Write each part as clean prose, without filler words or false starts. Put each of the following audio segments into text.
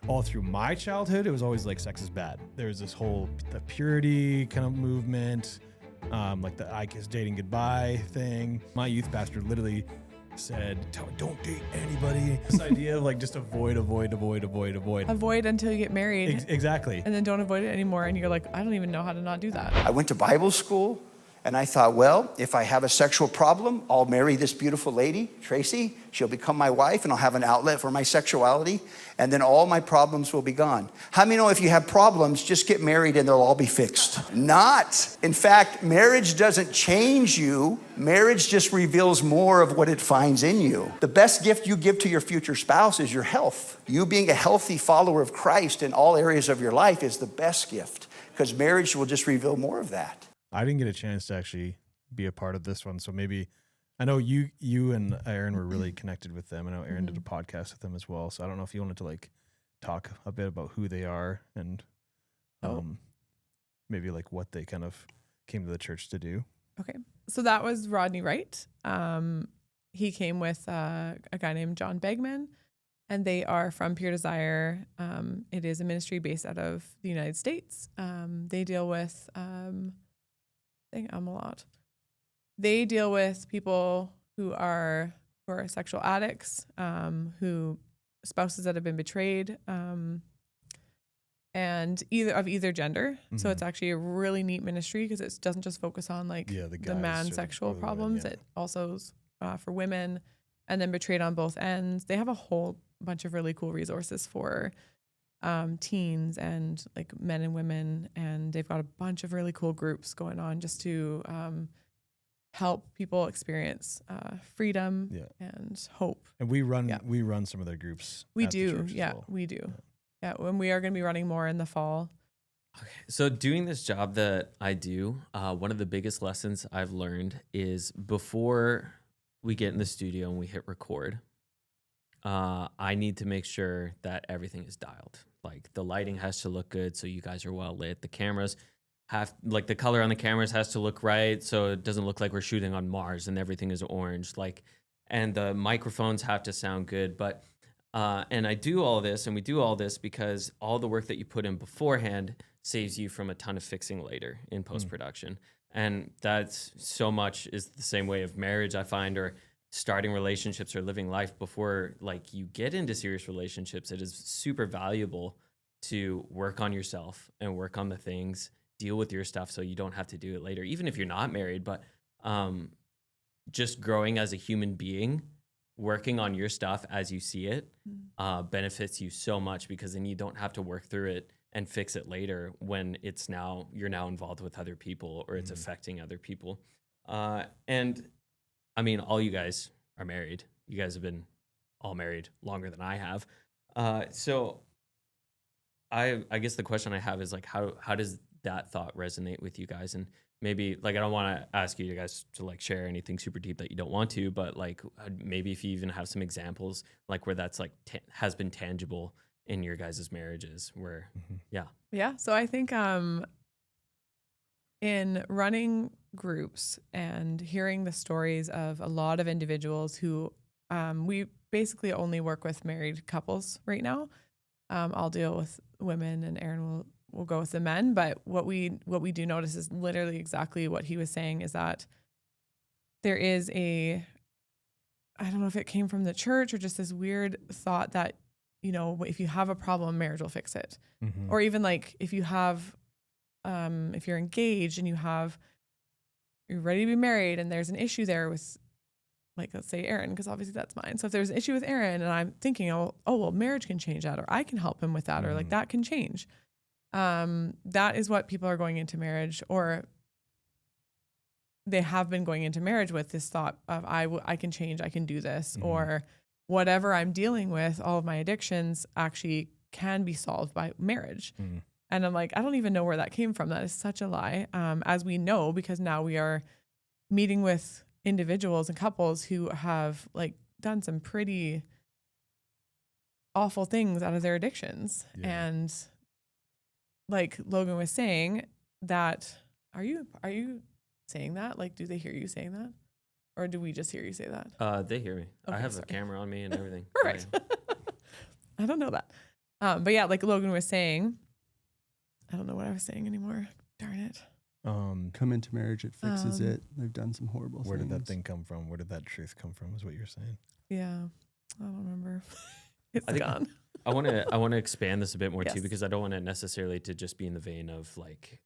all through my childhood, it was always like sex is bad. There was this whole the purity kind of movement, like the I kiss dating goodbye thing. My youth pastor literally said, don't date anybody. This idea of like just avoid. Avoid until you get married. Exactly. And then don't avoid it anymore. And you're like, I don't even know how to not do that. I went to Bible school, and I thought, well, if I have a sexual problem, I'll marry this beautiful lady, Tracy. She'll become my wife, and I'll have an outlet for my sexuality, and then all my problems will be gone. How many know if you have problems, just get married and they'll all be fixed? Not. In fact, marriage doesn't change you. Marriage just reveals more of what it finds in you. The best gift you give to your future spouse is your health. You being a healthy follower of Christ in all areas of your life is the best gift, because marriage will just reveal more of that. I didn't get a chance to actually be a part of this one, so maybe I know you and Aaron were really connected with them. I know Aaron did a podcast with them as well, so I don't know if you wanted to like talk a bit about who they are and maybe like what they kind of came to the church to do. Okay. So that was Rodney Wright. He came with a guy named John Begman, and they are from Pure Desire. It is a ministry based out of the United States. They deal with They deal with people who are sexual addicts, who spouses that have been betrayed, and either gender. Mm-hmm. So it's actually a really neat ministry because it doesn't just focus on like the man's sexual problems. Women, It also is for women, and then betrayed on both ends. They have a whole bunch of really cool resources for teens and like men and women, and they've got a bunch of really cool groups going on just to help people experience freedom and hope. And we run some of their groups. We do, we do. Yeah, when we are going to be running more in the fall. Okay, so doing this job that I do, one of the biggest lessons I've learned is before we get in the studio and we hit record, I need to make sure that everything is dialed. Like the lighting has to look good so you guys are well lit. The cameras like the color on the cameras has to look right so it doesn't look like we're shooting on Mars and everything is orange. And the microphones have to sound good. But and I do all this and we do all this because all the work that you put in beforehand saves you from a ton of fixing later in post-production. And that's so much is the same way of marriage, I find, or starting relationships or living life before like you get into serious relationships. It is super valuable to work on yourself and work on the things, deal with your stuff so you don't have to do it later, even if you're not married. But just growing as a human being, working on your stuff as you see it benefits you so much, because then you don't have to work through it and fix it later when you're now involved with other people or it's affecting other people. And I mean, all you guys are married. You guys have been all married longer than I have. So I guess the question I have is like, how does that thought resonate with you guys? And maybe like, I don't want to ask you guys to like share anything super deep that you don't want to, but like maybe if you even have some examples like where that's like has been tangible in your guys' marriages where, Yeah. So I think in running groups and hearing the stories of a lot of individuals who we basically only work with married couples right now. I'll deal with women and Aaron will go with the men. But what we do notice is literally exactly what he was saying, is that there is I don't know if it came from the church or just this weird thought that, you know, if you have a problem, marriage will fix it. Mm-hmm. Or even like if you have, if you're engaged and you're ready to be married and there's an issue there with, like, let's say Aaron, because obviously that's mine. So if there's an issue with Aaron and I'm thinking, well, marriage can change that, or I can help him with that, or like that can change. That is what people are going into marriage, or they have been going into marriage with this thought of I can change, I can do this, or whatever I'm dealing with, all of my addictions actually can be solved by marriage. And I'm like, I don't even know where that came from. That is such a lie. As we know, because now we are meeting with individuals and couples who have like done some pretty awful things out of their addictions. Yeah. And like Logan was saying, that are you saying that? Like, do they hear you saying that? Or do we just hear you say that? They hear me. Okay, I have a camera on me and everything. Right. I don't know that. But yeah, like Logan was saying, I don't know what I was saying anymore. Darn it. Come into marriage, it fixes Um, it. They've done some horrible Where things. did that thing come from? Where did that truth come from? Is what you're saying? Yeah, I don't remember. It's I think- gone. I want to expand this a bit more too, Yes. because I don't want it necessarily to just be in the vein of like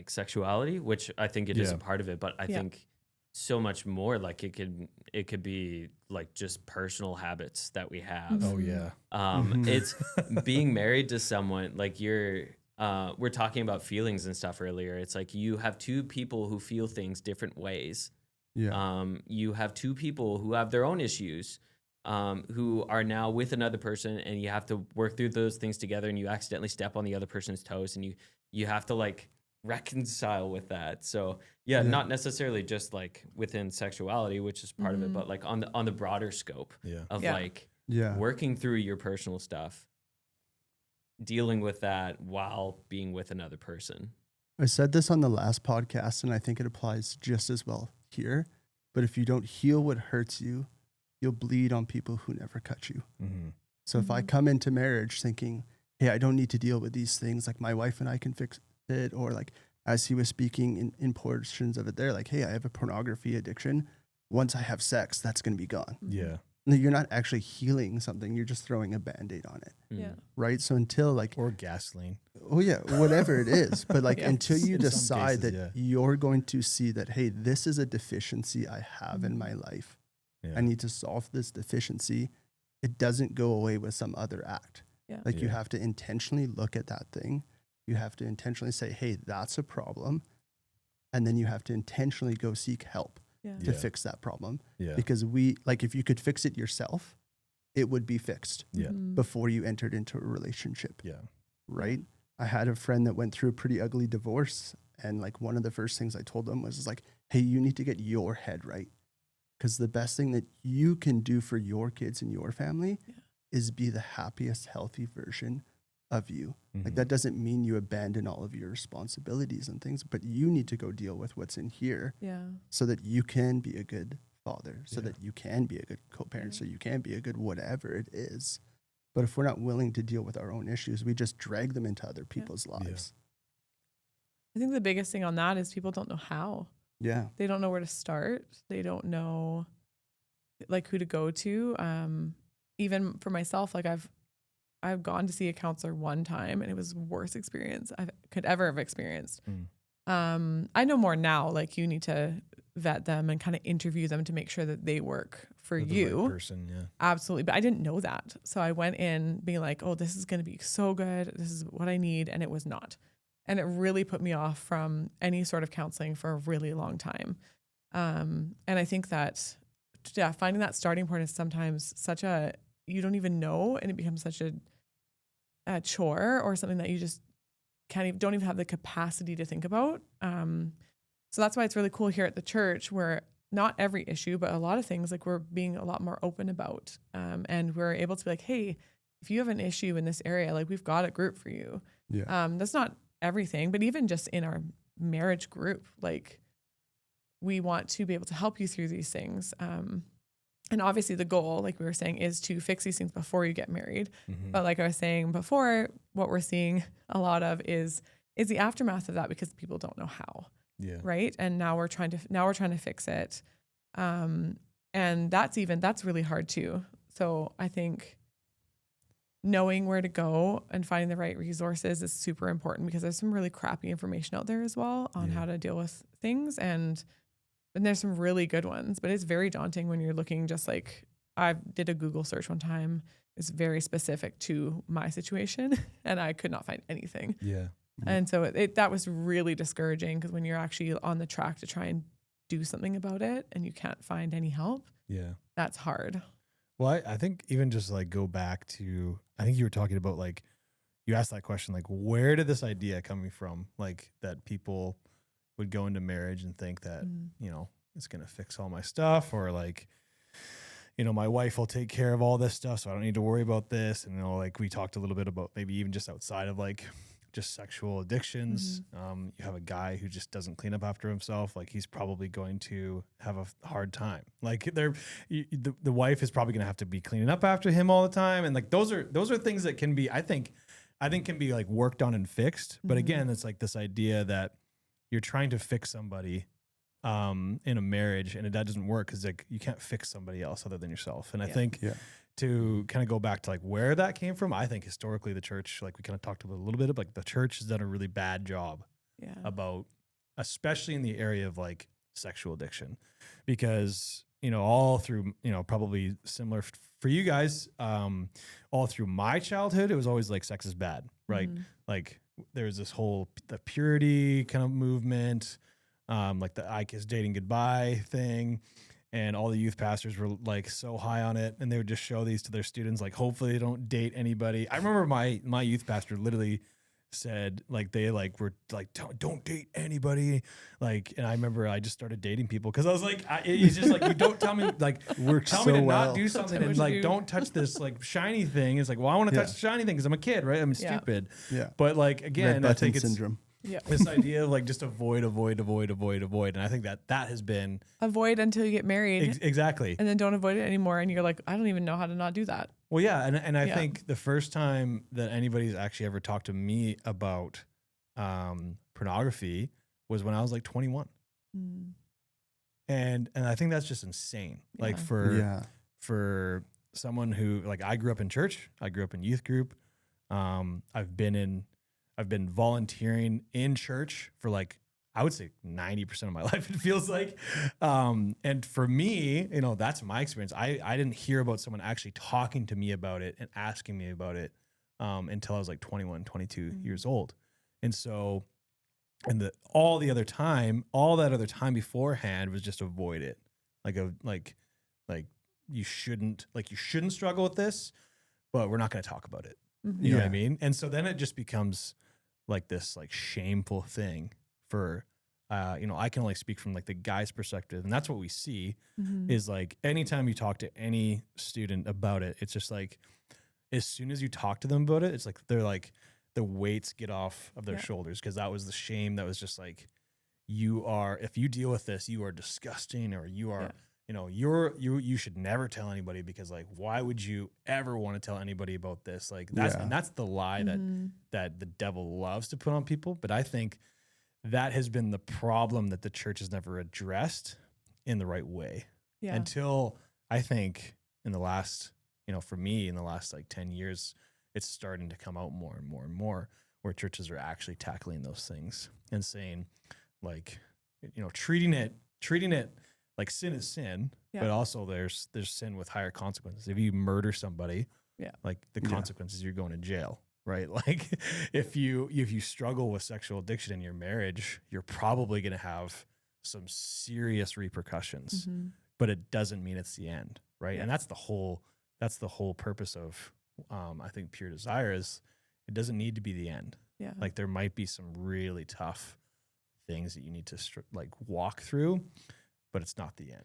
sexuality, which I think it is Yeah. a part of it, but I Yeah. think so much more, like it could be like just personal habits that we have. Oh yeah. Mhm. It's being married to someone like we're talking about feelings and stuff earlier. It's like you have two people who feel things different ways. Yeah. You have two people who have their own issues, who are now with another person, and you have to work through those things together, and you accidentally step on the other person's toes, and you have to like reconcile with that. So yeah, Yeah. not necessarily just like within sexuality, which is part of it, but like on the broader scope Yeah. of Yeah. like Yeah. working through your personal stuff, dealing with that while being with another person. I said this on the last podcast, and I think it applies just as well here. But if you don't heal what hurts you, you'll bleed on people who never cut you. Mm-hmm. So if I Mhm. come into marriage thinking, hey, I don't need to deal with these things, like my wife and I can fix it, or like as he was speaking in portions of it there, like, hey, I have a pornography addiction. Once I have sex, that's going to be gone. Yeah. No, you're not actually healing something. You're just throwing a Band-Aid on it, Yeah. right? So until like, Or gasoline. oh yeah, whatever it is, but like Yeah. until you In some decide cases, that yeah. you're going to see that, hey, this is a deficiency I have in Mhm. my life. Yeah. I need to solve this deficiency. It doesn't go away with some other act. Yeah. Like you Yeah. have to intentionally look at that thing. You have to intentionally say, hey, that's a problem. And then you have to intentionally go seek help Yeah. to Yeah. fix that problem. Yeah. Because if you could fix it yourself, it would be fixed Yeah. Mhm. before you entered into a relationship, Yeah. right? I had a friend that went through a pretty ugly divorce. And like one of the first things I told them was like, hey, you need to get your head right. Because the best thing that you can do for your kids and your family Yeah. is be the happiest, healthy version of you. Like Mhm. that doesn't mean you abandon all of your responsibilities and things, but you need to go deal with what's in here Yeah. so that you can be a good father, so Yeah. that you can be a good co-parent, Yeah. so you can be a good whatever it is. But if we're not willing to deal with our own issues, we just drag them into other people's lives. I think the biggest thing on that is people don't know how. Yeah. They don't know where to start. They don't know like who to go to. Even for myself, like I've gone to see a counselor one time and it was the worst experience I could ever have experienced. I know more now, like you need to vet them and kind of interview them to make sure that they work for With the you. right person. Yeah. Absolutely. But I didn't know that. So I went in being like, oh, this is going to be so good. This is what I need. And it was not. And it really put me off from any sort of counseling for a really long time. And I think that, yeah, finding that starting point is sometimes you don't even know, and it becomes such a chore or something that you just don't even have the capacity to think about. So that's why it's really cool here at the church where not every issue, but a lot of things like we're being a lot more open about. And we're able to be like, hey, if you have an issue in this area, like we've got a group for you. Yeah. That's not everything, but even just in our marriage group, like we want to be able to help you through these things. And obviously the goal, like we were saying, is to fix these things before you get married. Mhm. But like I was saying before, what we're seeing a lot of is the aftermath of that because people don't know how. Yeah. Right. And now we're trying to fix it. And that's really hard too. So I think knowing where to go and finding the right resources is super important because there's some really crappy information out there as well on Yeah. how to deal with things. And there's some really good ones, but it's very daunting when you're looking just like I did a Google search one time. It's very specific to my situation and I could not find anything. Yeah. And so that was really discouraging because when you're actually on the track to try and do something about it and you can't find any help, Yeah. that's hard. Well, I think even just like go back to, I think you were talking about like, you asked that question, like, where did this idea coming from? Like that people would go into marriage and think that, you know, it's going to fix all my stuff or like, you know, my wife will take care of all this stuff. So I don't need to worry about this. And, you know, like we talked a little bit about maybe even just outside of like just sexual addictions. You have a guy who just doesn't clean up after himself. Like he's probably going to have a hard time. Like the wife is probably going to have to be cleaning up after him all the time. And like those are things that can be, I think can be like worked on and fixed. But again, it's like this idea that you're trying to fix somebody in a marriage, and that doesn't work because like you can't fix somebody else other than yourself. And I think to kind of go back to like where that came from, I think historically the church, like we kind of talked about a little bit of, like the church has done a really bad job about, especially in the area of like sexual addiction, because all through probably similar for you guys, all through my childhood, it was always like sex is bad, right? Like there's this whole the purity kind of movement, like the I kiss dating goodbye thing. And all the youth pastors were like so high on it, and they would just show these to their students, like hopefully they don't date anybody. I remember my youth pastor literally said like they like were like don't date anybody, like. And I remember I just started dating people because I was like, it's just like you don't tell me like tell me to not do something and like don't touch this like shiny thing. It's like, well, I want to touch the shiny thing because I'm a kid, right? I'm stupid. Yeah. But like again, I think it's syndrome. this idea of like just avoid, and I think that has been Avoid until you get married. Exactly. And then don't avoid it anymore. And you're like, I don't even know how to not do that. Well, yeah. And I think the first time that anybody's actually ever talked to me about pornography was when I was like 21. And I think that's just insane. Like for someone who, like, I grew up in church, I grew up in youth group. I've been volunteering in church for like, I would say 90% of my life, it feels like. And for me, that's my experience. I didn't hear about someone actually talking to me about it and asking me about it until I was like 21, 22 years old. And so, all that other time beforehand was just avoid it. Like you shouldn't struggle with this, but we're not going to talk about it. You know what I mean? And so then it just becomes like this like shameful thing for, I can only speak from like the guy's perspective. And that's what we see is like, anytime you talk to any student about it, it's just like, as soon as you talk to them about it, it's like, they're like, the weights get off of their shoulders. Cause that was the shame that was just like, if you deal with this, you are disgusting, or you are, you should never tell anybody, because like, why would you ever want to tell anybody about this? Like that's the lie that the devil loves to put on people. But I think that has been the problem that the church has never addressed in the right way until, I think, in the last, for me, in the last like 10 years, it's starting to come out more and more and more, where churches are actually tackling those things and saying like, treating it like sin is sin, but also there's sin with higher consequences. If you murder somebody, like the consequences, you're going to jail, right? Like if you struggle with sexual addiction in your marriage, you're probably going to have some serious repercussions, but it doesn't mean it's the end, right? And that's the whole purpose of, I think, Pure Desire is it doesn't need to be the end. Yeah. Like there might be some really tough things that you need to walk through, but it's not the end.